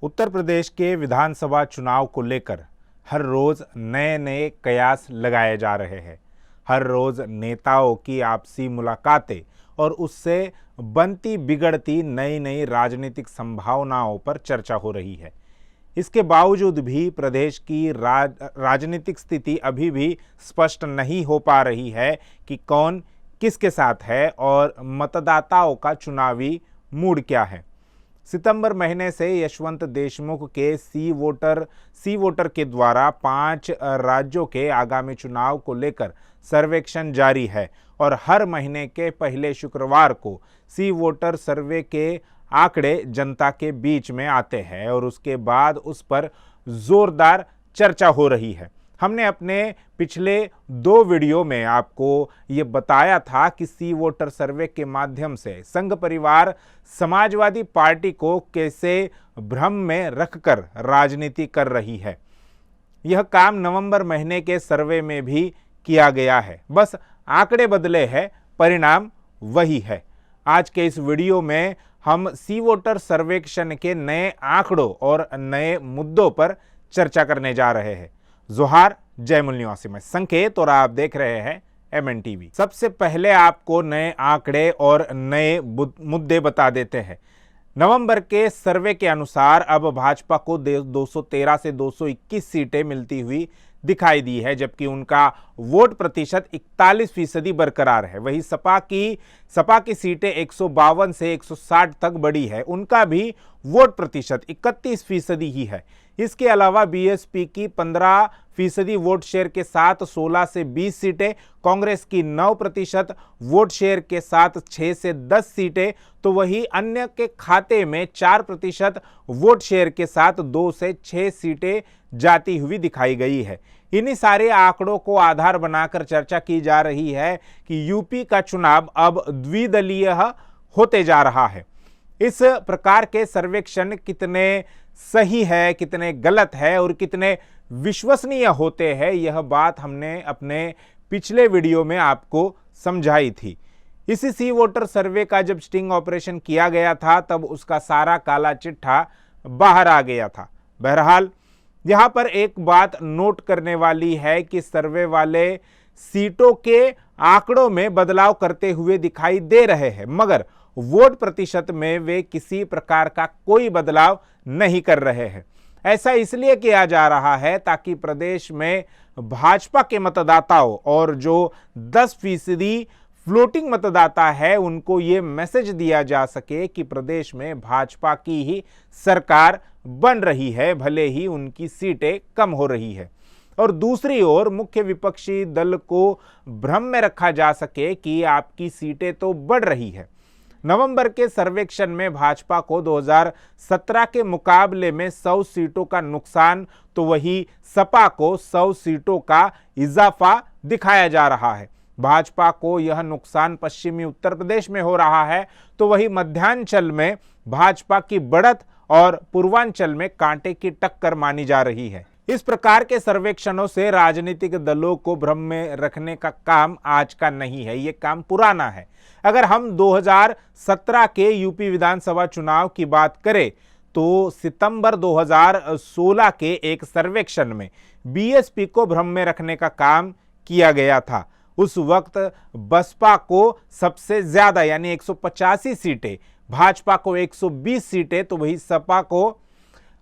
उत्तर प्रदेश के विधानसभा चुनाव को लेकर हर रोज नए नए कयास लगाए जा रहे हैं। हर रोज नेताओं की आपसी मुलाकातें और उससे बनती बिगड़ती नई नई राजनीतिक संभावनाओं पर चर्चा हो रही है। इसके बावजूद भी प्रदेश की राजनीतिक स्थिति अभी भी स्पष्ट नहीं हो पा रही है कि कौन किसके साथ है और मतदाताओं का चुनावी मूड क्या है। सितंबर महीने से यशवंत देशमुख के सी वोटर के द्वारा 5 राज्यों के आगामी चुनाव को लेकर सर्वेक्षण जारी है और हर महीने के पहले शुक्रवार को सी वोटर सर्वे के आंकड़े जनता के बीच में आते हैं और उसके बाद उस पर जोरदार चर्चा हो रही है। हमने अपने पिछले 2 वीडियो में आपको ये बताया था कि सी वोटर सर्वे के माध्यम से संघ परिवार समाजवादी पार्टी को कैसे भ्रम में रखकर राजनीति कर रही है। यह काम नवंबर महीने के सर्वे में भी किया गया है, बस आंकड़े बदले हैं, परिणाम वही है। आज के इस वीडियो में हम सी वोटर सर्वेक्षण के नए आंकड़ों और नए मुद्दों पर चर्चा करने जा रहे हैं। जोहार, जय मूल निवासी में संकेत और आप देख रहे हैं MNTV। सबसे पहले आपको नए आंकड़े और नए मुद्दे बता देते हैं। नवंबर के सर्वे के अनुसार अब भाजपा को 213 से 221 सीटें मिलती हुई दिखाई दी है, जबकि उनका वोट प्रतिशत 41% बरकरार है। वही सपा की सीटें 152 से 160 तक बढ़ी है, उनका भी वोट प्रतिशत 31% ही है। इसके अलावा बीएसपी की 15% वोट शेयर के साथ 16 से 20 सीटें, कांग्रेस की 9% वोट शेयर के साथ 6 से 10 सीटें, तो वही अन्य के खाते में 4% वोट शेयर के साथ 2 से 6 सीटें जाती हुई दिखाई गई है। इन्हीं सारे आंकड़ों को आधार बनाकर चर्चा की जा रही है कि यूपी का चुनाव अब द्विदलीय होते जा रहा है। इस प्रकार के सर्वेक्षण कितने सही है, कितने गलत है और कितने विश्वसनीय होते हैं, यह बात हमने अपने पिछले वीडियो में आपको समझाई थी। इसी सी वोटर सर्वे का जब स्टिंग ऑपरेशन किया गया था तब उसका सारा काला चिट्ठा बाहर आ गया था। बहरहाल यहां पर एक बात नोट करने वाली है कि सर्वे वाले सीटों के आंकड़ों में बदलाव करते हुए दिखाई दे रहे हैं, मगर वोट प्रतिशत में वे किसी प्रकार का कोई बदलाव नहीं कर रहे हैं। ऐसा इसलिए किया जा रहा है ताकि प्रदेश में भाजपा के मतदाताओं और जो 10% फ्लोटिंग मतदाता है उनको ये मैसेज दिया जा सके कि प्रदेश में भाजपा की ही सरकार बन रही है, भले ही उनकी सीटें कम हो रही है। और दूसरी ओर मुख्य विपक्षी दल को भ्रम में रखा जा सके कि आपकी सीटें तो बढ़ रही है। नवंबर के सर्वेक्षण में भाजपा को 2017 के मुकाबले में 100 सीटों का नुकसान, तो वही सपा को 100 सीटों का इजाफा दिखाया जा रहा है। भाजपा को यह नुकसान पश्चिमी उत्तर प्रदेश में हो रहा है, तो वही मध्यांचल में भाजपा की बढ़त और पूर्वांचल में कांटे की टक्कर मानी जा रही है। इस प्रकार के सर्वेक्षणों से राजनीतिक दलों को भ्रम में रखने का काम आज का नहीं है, ये काम पुराना है। अगर हम 2017 के यूपी विधानसभा चुनाव की बात करें तो सितंबर 2016 के एक सर्वेक्षण में बीएसपी को भ्रम में रखने का काम किया गया था। उस वक्त बसपा को सबसे ज्यादा यानी 185 सीटें, भाजपा को 120 सीटें, तो वही सपा को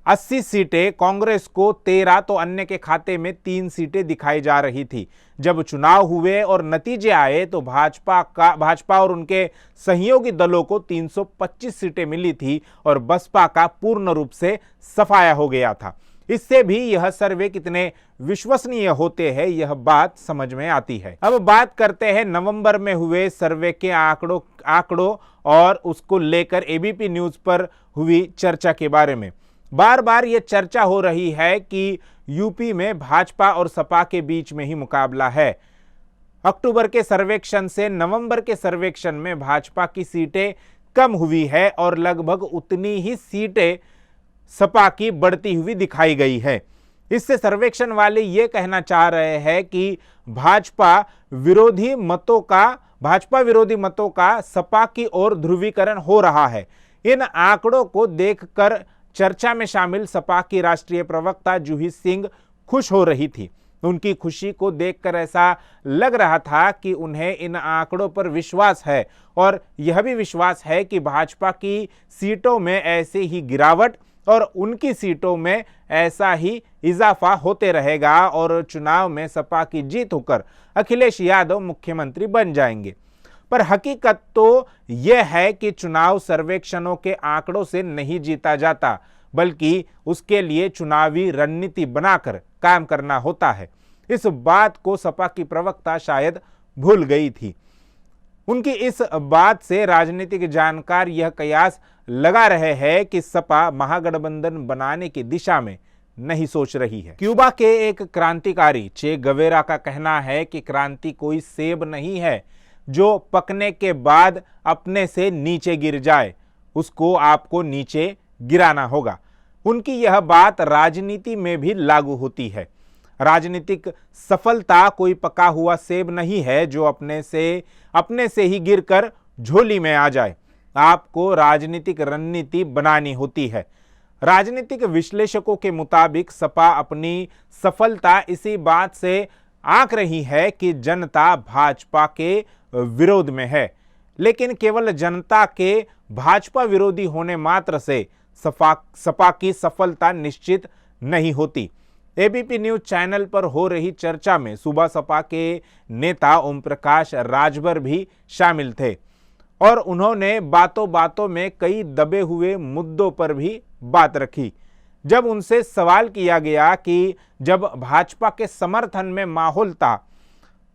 80 सीटें, कांग्रेस को 13, तो अन्य के खाते में 3 सीटें दिखाई जा रही थी। जब चुनाव हुए और नतीजे आए तो भाजपा और उनके सहयोगी दलों को 325 सीटें मिली थी और बसपा का पूर्ण रूप से सफाया हो गया था। इससे भी यह सर्वे कितने विश्वसनीय होते हैं यह बात समझ में आती है। अब बात करते हैं नवंबर में हुए सर्वे के आंकड़ों और उसको लेकर एबीपी न्यूज पर हुई चर्चा के बारे में। बार बार यह चर्चा हो रही है कि यूपी में भाजपा और सपा के बीच में ही मुकाबला है। अक्टूबर के सर्वेक्षण से नवंबर के सर्वेक्षण में भाजपा की सीटें कम हुई है और लगभग उतनी ही सीटें सपा की बढ़ती हुई दिखाई गई है। इससे सर्वेक्षण वाले ये कहना चाह रहे हैं कि भाजपा विरोधी मतों का सपा की ओर ध्रुवीकरण हो रहा है। इन आंकड़ों को देखकर चर्चा में शामिल सपा की राष्ट्रीय प्रवक्ता जूही सिंह खुश हो रही थी। उनकी खुशी को देखकर ऐसा लग रहा था कि उन्हें इन आंकड़ों पर विश्वास है और यह भी विश्वास है कि भाजपा की सीटों में ऐसे ही गिरावट और उनकी सीटों में ऐसा ही इजाफा होते रहेगा और चुनाव में सपा की जीत होकर अखिलेश यादव मुख्यमंत्री बन जाएंगे। पर हकीकत तो यह है कि चुनाव सर्वेक्षणों के आंकड़ों से नहीं जीता जाता, बल्कि उसके लिए चुनावी रणनीति बनाकर काम करना होता है। इस बात को सपा की प्रवक्ता शायद भूल गई थी। उनकी इस बात से राजनीतिक जानकार यह कयास लगा रहे हैं कि सपा महागठबंधन बनाने की दिशा में नहीं सोच रही है। क्यूबा के एक क्रांतिकारी चे गवेरा का कहना है कि क्रांति कोई सेब नहीं है जो पकने के बाद अपने से नीचे गिर जाए, उसको आपको नीचे गिराना होगा। उनकी यह बात राजनीति में भी लागू होती है। राजनीतिक सफलता कोई पका हुआ सेब नहीं है जो अपने से ही गिरकर झोली में आ जाए। आपको राजनीतिक रणनीति बनानी होती है। राजनीतिक विश्लेषकों के मुताबिक सपा अपनी सफलता इसी बात से आंक रही है कि जनता भाजपा के विरोध में है, लेकिन केवल जनता के भाजपा विरोधी होने मात्र से सपा की सफलता निश्चित नहीं होती। एबीपी न्यूज चैनल पर हो रही चर्चा में सूबा सपा के नेता ओम प्रकाश राजभर भी शामिल थे और उन्होंने बातों बातों में कई दबे हुए मुद्दों पर भी बात रखी। जब उनसे सवाल किया गया कि जब भाजपा के समर्थन में माहौल था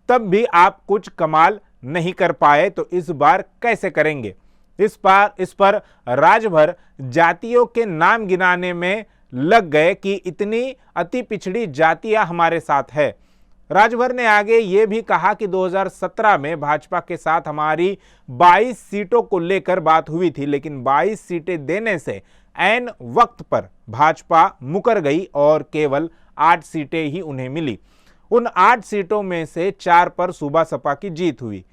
तब भी आप कुछ कमाल नहीं कर पाए, तो इस बार कैसे करेंगे? इस पर राजभर जातियों के नाम गिनाने में लग गए कि इतनी अति पिछड़ी जातियां हमारे साथ है। राजभर ने आगे ये भी कहा कि 2017 में भाजपा के साथ हमारी 22 सीटों को लेकर बात हुई थी, लेकिन 22 सीटें देने से ऐन वक्त पर भाजपा मुकर गई और केवल 8 सीटें ही उन्हें मिली। उन 8 सीटों में से 4 पर सूबा सपा की जीत हुई।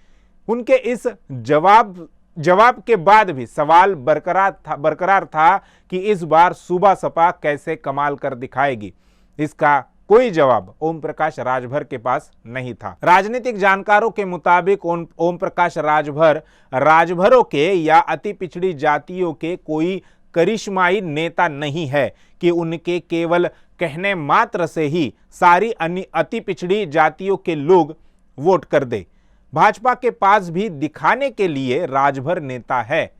उनके इस जवाब के बाद भी सवाल बरकरार था कि इस बार सूबा सपा कैसे कमाल कर दिखाएगी। इसका कोई जवाब ओम प्रकाश राजभर के पास नहीं था। राजनीतिक जानकारों के मुताबिक ओम प्रकाश राजभरों के या अति पिछड़ी जातियों के कोई करिश्माई नेता नहीं है कि उनके केवल कहने मात्र से ही सारी अति पिछड़ी जातियों के लोग वोट कर दे। भाजपा के पास भी दिखाने के लिए राजभर नेता है।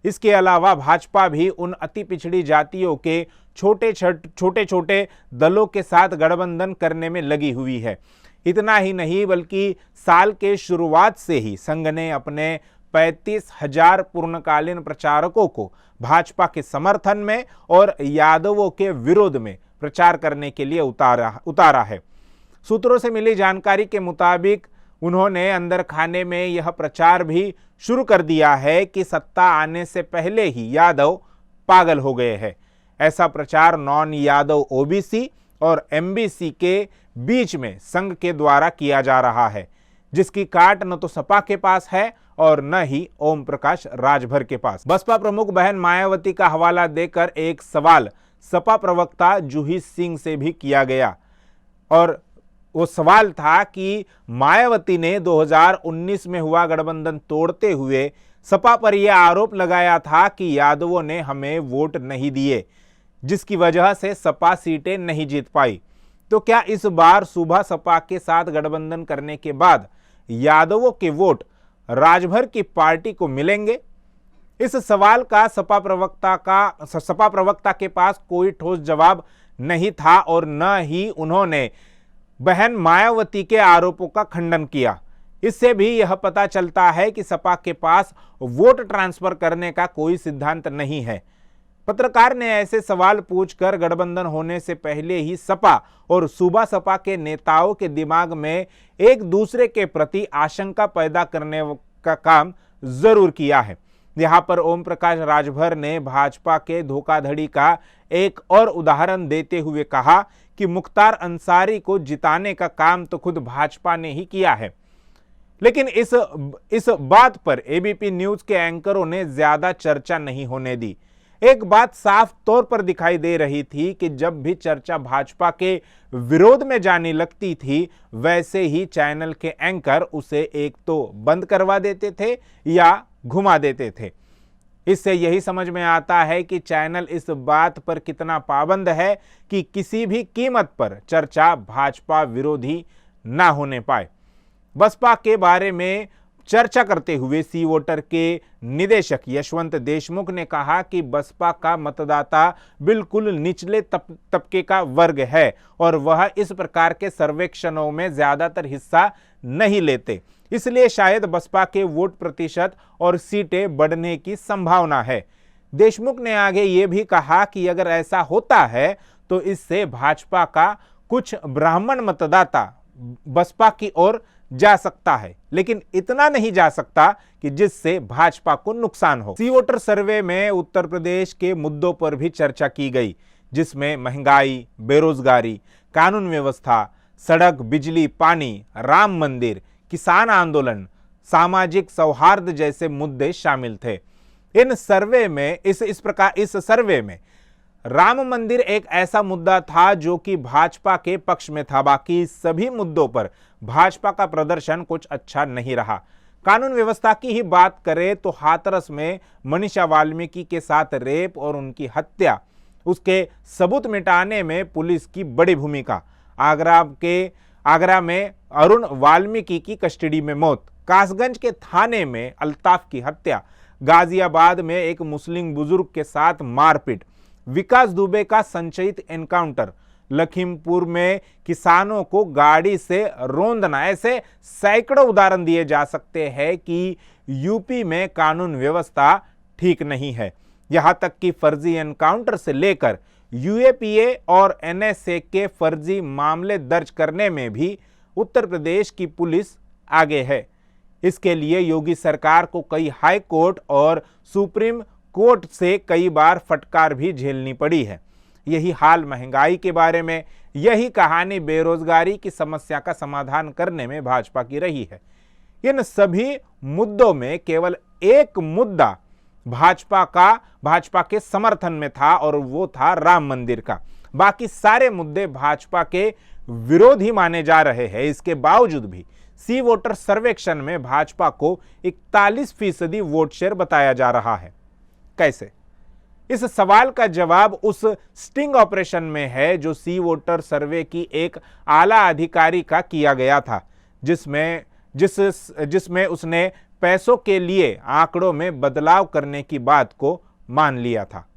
इसके अलावा भाजपा भी उन अति पिछड़ी जातियों के छोटे छोटे दलों के साथ गठबंधन करने में लगी हुई है। इतना ही नहीं बल्कि साल के शुरुआत से ही संघ ने अपने 35,000 पूर्णकालीन प्रचारकों को भाजपा के समर्थन में और यादवों के विरोध में प्रचार करने के लिए उतारा है। सूत्रों से मिली जानकारी के मुताबिक उन्होंने अंदर खाने में यह प्रचार भी शुरू कर दिया है कि सत्ता आने से पहले ही यादव पागल हो गए हैं। ऐसा प्रचार नॉन यादव ओबीसी और एमबीसी के बीच में संघ के द्वारा किया जा रहा है, जिसकी काट न तो सपा के पास है और न ही ओम प्रकाश राजभर के पास। बसपा प्रमुख बहन मायावती का हवाला देकर एक सवाल सपा प्रवक्ता जूही सिंह से भी किया गया और वो सवाल था कि मायावती ने 2019 में हुआ गठबंधन तोड़ते हुए सपा पर यह आरोप लगाया था कि यादवों ने हमें वोट नहीं दिए, जिसकी वजह से सपा सीटें नहीं जीत पाई। तो क्या इस बार सूबा सपा के साथ गठबंधन करने के बाद यादवों के वोट राजभर की पार्टी को मिलेंगे? इस सवाल का सपा प्रवक्ता के पास कोई ठोस जवाब नहीं था और न ही उन्होंने बहन मायावती के आरोपों का खंडन किया। इससे भी यह पता चलता है कि सपा के पास वोट ट्रांसफर करने का कोई सिद्धांत नहीं है। पत्रकार ने ऐसे सवाल पूछकर गठबंधन होने से पहले ही सपा और सूबा सपा के नेताओं के दिमाग में एक दूसरे के प्रति आशंका पैदा करने का काम जरूर किया है। यहाँ पर ओम प्रकाश राजभर ने भाजपा के धोखाधड़ी का एक और उदाहरण देते हुए कहा कि मुख्तार अंसारी को जिताने का काम तो खुद भाजपा ने ही किया है। लेकिन इस बात पर एबीपी न्यूज के एंकरों ने ज्यादा चर्चा नहीं होने दी। एक बात साफ तौर पर दिखाई दे रही थी कि जब भी चर्चा भाजपा के विरोध में जाने लगती थी, वैसे ही चैनल के एंकर उसे एक तो बंद करवा देते थे या घुमा देते थे। इससे यही समझ में आता है कि चैनल इस बात पर कितना पाबंद है कि किसी भी कीमत पर चर्चा भाजपा विरोधी ना होने पाए। बसपा के बारे में चर्चा करते हुए सी वोटर के निदेशक यशवंत देशमुख ने कहा कि बसपा का मतदाता बिल्कुल निचले तबके का वर्ग है और वह इस प्रकार के सर्वेक्षणों में ज्यादातर हिस्सा नहीं लेते, इसलिए शायद बसपा के वोट प्रतिशत और सीटें बढ़ने की संभावना है। देशमुख ने आगे ये भी कहा कि अगर ऐसा होता है तो इससे भाजपा का कुछ ब्राह्मण मतदाता बसपा की ओर जा सकता है, लेकिन इतना नहीं जा सकता कि जिससे भाजपा को नुकसान हो। सी वोटर सर्वे में उत्तर प्रदेश के मुद्दों पर भी चर्चा की गई, जिसमें महंगाई, बेरोजगारी, कानून व्यवस्था, सड़क, बिजली, पानी, राम मंदिर, किसान आंदोलन, सामाजिक सौहार्द जैसे मुद्दे शामिल थे। इस सर्वे में राम मंदिर एक ऐसा मुद्दा था जो कि भाजपा के पक्ष में था। बाकी सभी मुद्दों पर भाजपा का प्रदर्शन कुछ अच्छा नहीं रहा। कानून व्यवस्था की ही बात करें तो हाथरस में मनीषा वाल्मीकि के साथ रेप और उनकी हत्या, उसके सबूत मिटाने में पुलिस की बड़ी भूमिका, आगरा में अरुण वाल्मीकि की कस्टडी में मौत, कासगंज के थाने में अल्ताफ की हत्या, गाजियाबाद में एक मुस्लिम बुजुर्ग के साथ मारपीट, विकास दुबे का संचयित एनकाउंटर, लखीमपुर में किसानों को गाड़ी से रौंदना, ऐसे सैकड़ों उदाहरण दिए जा सकते हैं कि यूपी में कानून व्यवस्था ठीक नहीं है। यहां तक कि फर्जी एनकाउंटर से लेकर यूएपीए और एनएसए के फर्जी मामले दर्ज करने में भी उत्तर प्रदेश की पुलिस आगे है। इसके लिए योगी सरकार को कई हाई कोर्ट और सुप्रीम कोर्ट से कई बार फटकार भी झेलनी पड़ी है। यही हाल महंगाई के बारे में, यही कहानी बेरोजगारी की समस्या का समाधान करने में भाजपा की रही है। इन सभी मुद्दों में केवल एक मुद्दा भाजपा के समर्थन में था और वो था राम मंदिर का। बाकी सारे मुद्दे भाजपा के विरोधी माने जा रहे हैं। इसके बावजूद भी सी वोटर सर्वेक्षण में भाजपा को 41% वोट शेयर बताया जा रहा है। कैसे? इस सवाल का जवाब उस स्टिंग ऑपरेशन में है जो सी वोटर सर्वे की एक आला अधिकारी का किया गया था, जिसमें उसने पैसों के लिए आंकड़ों में बदलाव करने की बात को मान लिया था।